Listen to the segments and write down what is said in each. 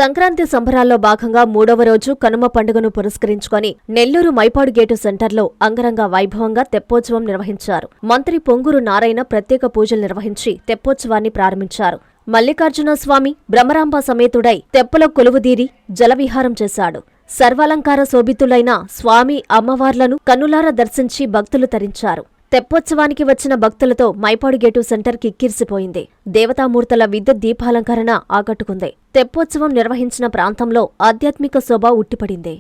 సంక్రాంతి సంబరాల్లో భాగంగా 3వ రోజు కనుమ పండుగను పురస్కరించుకొని నెల్లూరు మైపాడు గేటు సెంటర్లో అంగరంగ వైభవంగా తెప్పోత్సవం నిర్వహించారు. మంత్రి పొంగూరు నారాయణ ప్రత్యేక పూజలు నిర్వహించి తెప్పోత్సవాన్ని ప్రారంభించారు. మల్లికార్జున స్వామి బ్రహ్మరాంబ సమేతుడై తెప్పలో కొలువుదీరి జలవిహారం చేశాడు. సర్వాలంకార శోభితులైన స్వామి అమ్మవార్లను కన్నులారా దర్శించి భక్తులు తరించారు. తెప్పోత్సవానికి వచ్చిన భక్తులతో మైపాడు గేటు సెంటర్ కిక్కిరిసిపోయింది. దేవతామూర్తుల విద్యుత్ దీపాలంకరణ ఆకట్టుకుంది. తెప్పోత్సవం నిర్వహించిన ప్రాంతంలో ఆధ్యాత్మిక శోభ ఉట్టిపడింది.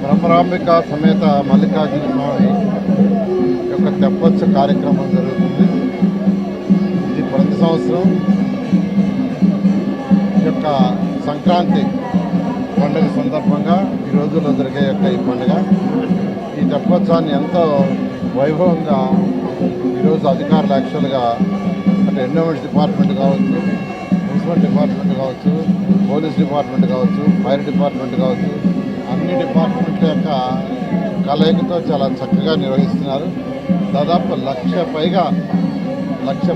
బ్రహ్మరాంబిక సమేత మల్లికార్జున స్వామి యొక్క తెప్పోత్సవ కార్యక్రమం జరుగుతుంది. ఇది ప్రతి సంవత్సరం యొక్క సంక్రాంతి పండుగ సందర్భంగా ఈ రోజుల్లో జరిగే ఈ పండుగ. ఈ తెప్పోత్సవాన్ని ఎంతో వైభవంగా ఈరోజు అధికారులు యాక్చువల్గా అంటే ఎండోమెంట్స్ డిపార్ట్మెంట్ కావచ్చు, మున్సిపల్ డిపార్ట్మెంట్ కావచ్చు, పోలీస్ డిపార్ట్మెంట్ కావచ్చు, ఫైర్ డిపార్ట్మెంట్ కావచ్చు, అన్ని డిపార్ట్మెంట్ల యొక్క కలయికతో చాలా చక్కగా నిర్వహిస్తున్నారు. దాదాపు లక్ష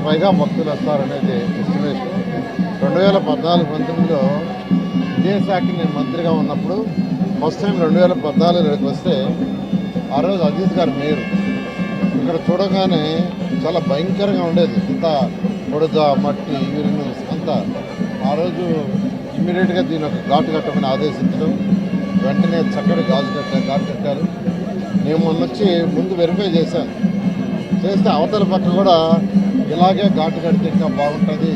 పైగా భక్తులు వస్తారనేది ఎస్టిమేషన్. 2014-19లో ఇదే శాఖకి నేను మంత్రిగా ఉన్నప్పుడు ఫస్ట్ టైం 2014 వస్తే ఆ రోజు అజిత్ గారు మేయర్. ఇక్కడ చూడగానే చాలా భయంకరంగా ఉండేది, ఇంత బురద మట్టి యూరిన్ అంతా. ఆ రోజు ఇమ్మీడియట్గా దీని ఒక ఘాటు కట్టమని ఆదేశించడం, వెంటనే చక్కటి ఘాటు కట్టారు. నేను మొన్న వచ్చి ముందు వెరిఫై చేశాను, చేస్తే అవతల పక్క కూడా ఇలాగే ఘాటు కడితే ఇంకా బాగుంటుంది,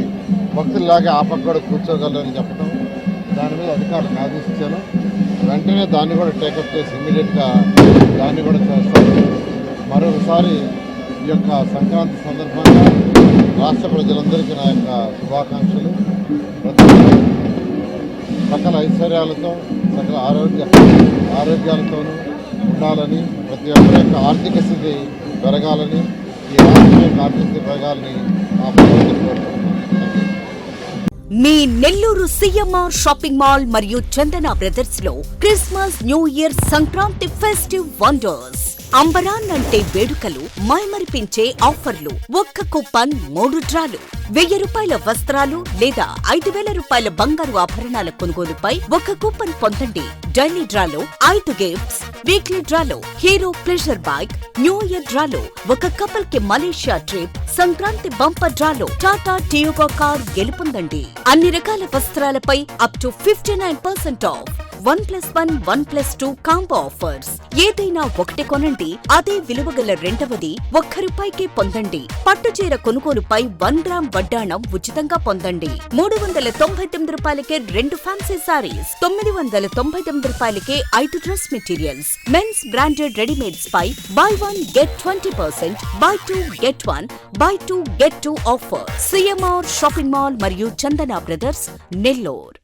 భక్తుల్లాగే ఆ పక్క కూడా కూర్చోగలరని చెప్పడం, దాని మీద అధికారులకు ఆదేశించాను. వెంటనే దాన్ని కూడా టేకప్ చేసి ఇమ్మీడియట్గా దాన్ని కూడా చేస్తాను. మరొకసారి ఈ యొక్క సంక్రాంతి సందర్భంగా రాష్ట్ర ప్రజలందరికీ నా యొక్క శుభాకాంక్షలు. సకల ఐశ్వర్యాలతో సకల ఆరోగ్యాలతోనూ ఉండాలని, ప్రతి ఒక్కరి యొక్క ఆర్థిక స్థితి పెరగాలని, ఈ రాష్ట్రం యొక్క ఆర్థిక స్థితి పెరగాలని ఆ ప్రభుత్వం కోరుకుంటున్నాను. మీ నెల్లూరు సిఎంఆర్ షాపింగ్ మాల్ మరియు చందన బ్రదర్స్ లో Christmas, new year, Sankranti festive wonders. అంబరాన్నంటే వేడుకలు, మైమరిపించే ఆఫర్లు, ఒక్క కూపన్ 3 డ్రాలు, 1000 రూపాయల వస్త్రాలు లేదా 5000 రూపాయల బంగారు ఆభరణాల కొనుగోలుపై 1 కూపన్ పొందండి. డైలీ డ్రాలో 5 గిఫ్ట్స్, వీక్లీ డ్రాలో Hero Pleasure bike, new year డ్రాలో 1 కపుల్ కి మలేషియా ట్రిప్, సంక్రాంతి బంపర్ డ్రాలో టాటా టియోగో కార్ గెలుపొందండి. అన్ని రకాల వస్త్రాలపై up to 59% off. 1+1, 1+2 combo offers. ఏదైనా ఒకటి కొనండి, అదే విలువగల రెండవది ₹1 పొందండి. పట్టుచీర కొనుగోలుపై 1 గ్రామ్ వడ్డాణం ఉచితంగా పొందండి. ₹399కే 2 ఫ్యాన్సీ సారీస్, ₹999కే 5 dress materials. Men's branded readymades పై buy 1 get 20%, buy 2 get 1, buy 2 get 2 offer. CMR shopping mall మరియు చందన బ్రదర్స్, నెల్లూరు.